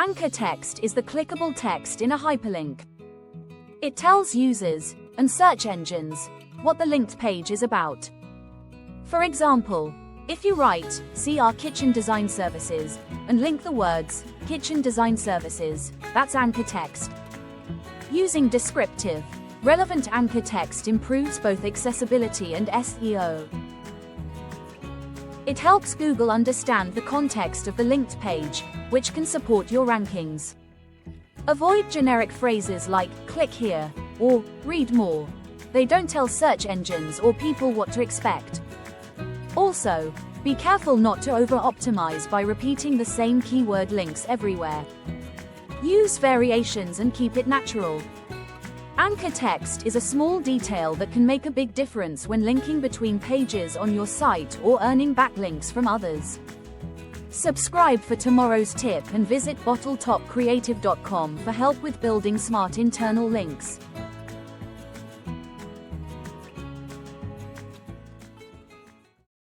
Anchor text is the clickable text in a hyperlink. It tells users and search engines what the linked page is about. For example, if you write, "See our kitchen design services," and link the words, "kitchen design services," that's anchor text. Using descriptive, relevant anchor text improves both accessibility and SEO. It helps Google understand the context of the linked page, which can support your rankings. Avoid generic phrases like "click here" or "read more." They don't tell search engines or people what to expect. Also, be careful not to over-optimize by repeating the same keyword links everywhere. Use variations and keep it natural. Anchor text is a small detail that can make a big difference when linking between pages on your site or earning backlinks from others. Subscribe for tomorrow's tip and visit bottletopcreative.com for help with building smart internal links.